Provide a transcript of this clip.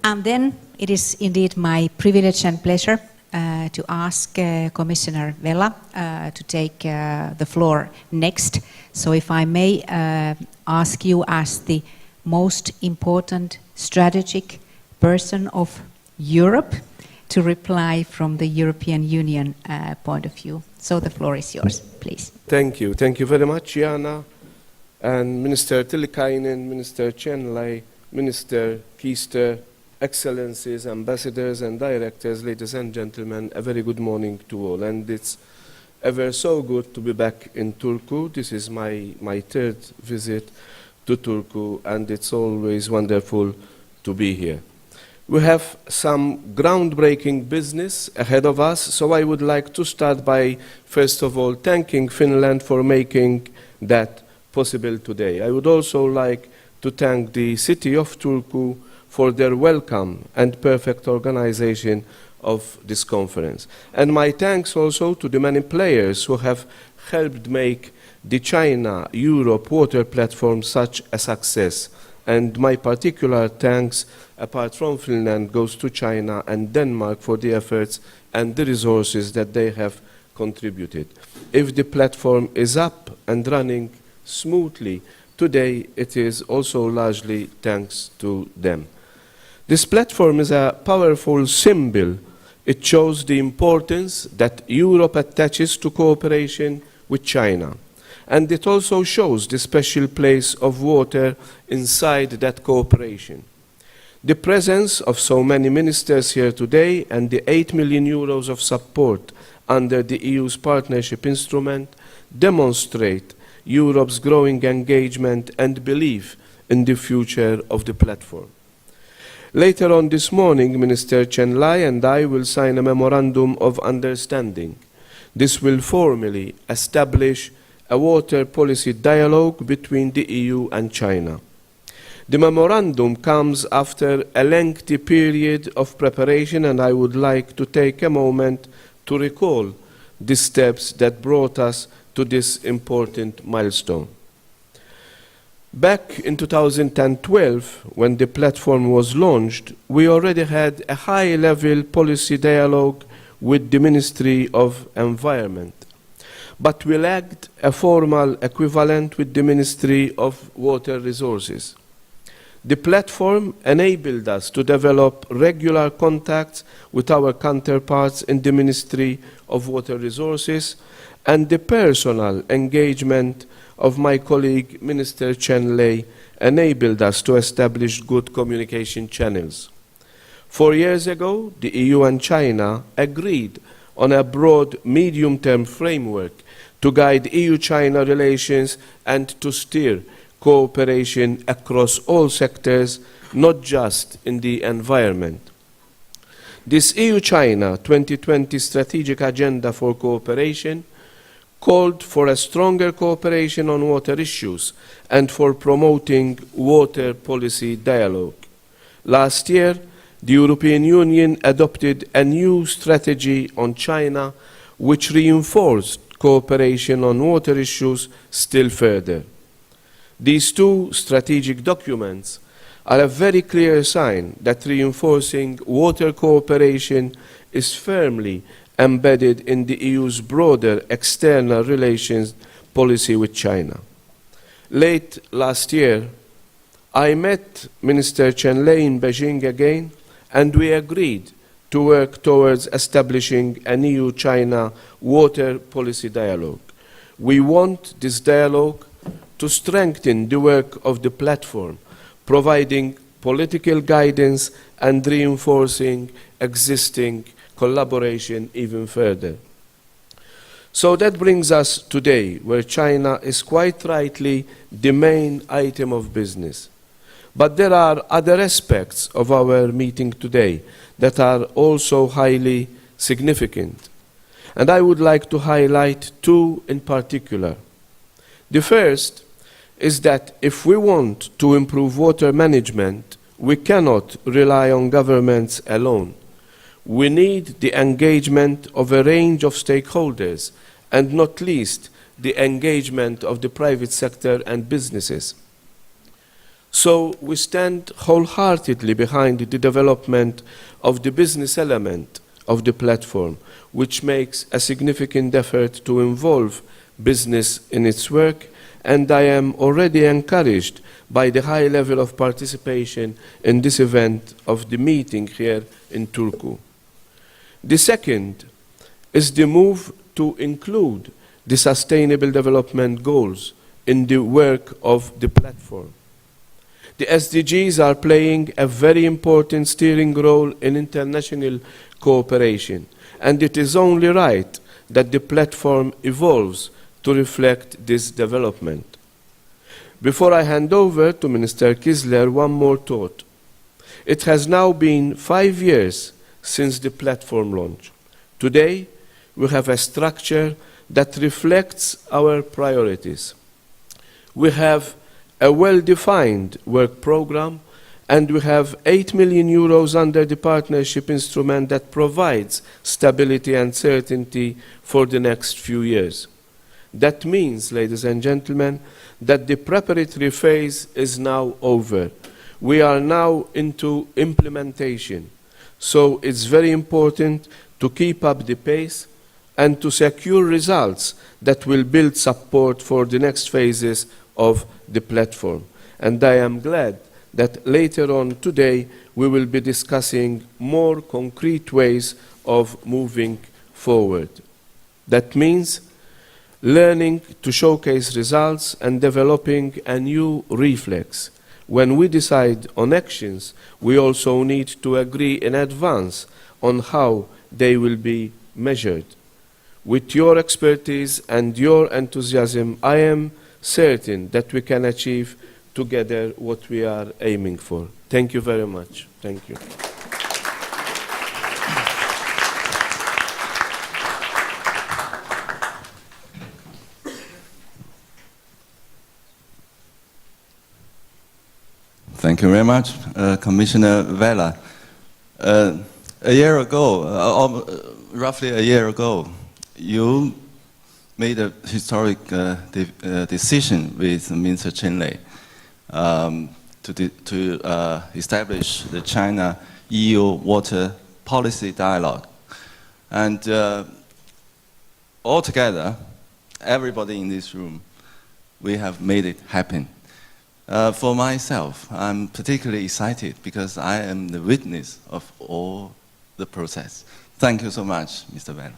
And then it is indeed my privilege and pleasure to ask Commissioner Vella to take the floor next. So if I may ask you, as the most important strategic person of Europe, to reply from the European Union point of view. So the floor is yours, please. Thank you. Thank you very much, Jana, and Minister Tillikainen, Minister Chenlai, Minister Keister, Excellencies, Ambassadors and Directors, ladies and gentlemen, a very good morning to all. And it's ever so good to be back in Turku. This is my third visit to Turku, and it's always wonderful to be here. We have some groundbreaking business ahead of us, so I would like to start by, first of all, thanking Finland for making that possible today. I would also like to thank the city of Turku for their welcome and perfect organization of this conference. And my thanks also to the many players who have helped make the China-Europe water platform such a success. And my particular thanks, apart from Finland, goes to China and Denmark for the efforts and the resources that they have contributed. If the platform is up and running smoothly today, it is also largely thanks to them. This platform is a powerful symbol. It shows the importance that Europe attaches to cooperation with China. And it also shows the special place of water inside that cooperation. The presence of so many ministers here today and the 8 million euros of support under the EU's partnership instrument demonstrate Europe's growing engagement and belief in the future of the platform. Later on this morning, Minister Chenlai and I will sign a memorandum of understanding. This will formally establish a water policy dialogue between the EU and China. The memorandum comes after a lengthy period of preparation, and I would like to take a moment to recall the steps that brought us to this important milestone. Back in 2012, when the platform was launched, we already had a high-level policy dialogue with the Ministry of Environment. But we lacked a formal equivalent with the Ministry of Water Resources. The platform enabled us to develop regular contacts with our counterparts in the Ministry of Water Resources, and the personal engagement of my colleague, Minister Chenlai, enabled us to establish good communication channels. 4 years ago, the EU and China agreed on a broad medium-term framework to guide EU-China relations and to steer cooperation across all sectors, not just in the environment. This EU-China 2020 strategic agenda for cooperation called for a stronger cooperation on water issues and for promoting water policy dialogue. Last year, the European Union adopted a new strategy on China, which reinforced cooperation on water issues still further. These two strategic documents are a very clear sign that reinforcing water cooperation is firmly embedded in the EU's broader external relations policy with China. Late last year, I met Minister Chenlai in Beijing again, and we agreed to work towards establishing an EU-China water policy dialogue. We want this dialogue to strengthen the work of the platform, providing political guidance and reinforcing existing collaboration even further. So that brings us today, where China is quite rightly the main item of business. But there are other aspects of our meeting today that are also highly significant. And I would like to highlight two in particular. The first is that if we want to improve water management, we cannot rely on governments alone. We need the engagement of a range of stakeholders, and not least the engagement of the private sector and businesses. So we stand wholeheartedly behind the development of the business element of the platform, which makes a significant effort to involve business in its work, and I am already encouraged by the high level of participation in this event of the meeting here in Turku. The second is the move to include the Sustainable Development Goals in the work of the platform. The SDGs are playing a very important steering role in international cooperation, and it is only right that the platform evolves to reflect this development. Before I hand over to Minister Kisler, one more thought. It has now been 5 years since the platform launch. Today, we have a structure that reflects our priorities. We have a well-defined work program, and we have 8 million euros under the partnership instrument that provides stability and certainty for the next few years. That means, ladies and gentlemen, that the preparatory phase is now over. We are now into implementation. So it's very important to keep up the pace and to secure results that will build support for the next phases of the platform. And I am glad that later on today we will be discussing more concrete ways of moving forward. That means learning to showcase results and developing a new reflex. When we decide on actions, we also need to agree in advance on how they will be measured. With your expertise and your enthusiasm, I am certain that we can achieve together what we are aiming for. Thank you very much. Thank you. Thank you very much, Commissioner Vella. A year ago, roughly a year ago, you made a historic decision with Minister Chenley to establish the China-EU water policy dialogue. And altogether, everybody in this room, we have made it happen. For myself, I'm particularly excited because I am the witness of all the process. Thank you so much, Mr. Vella.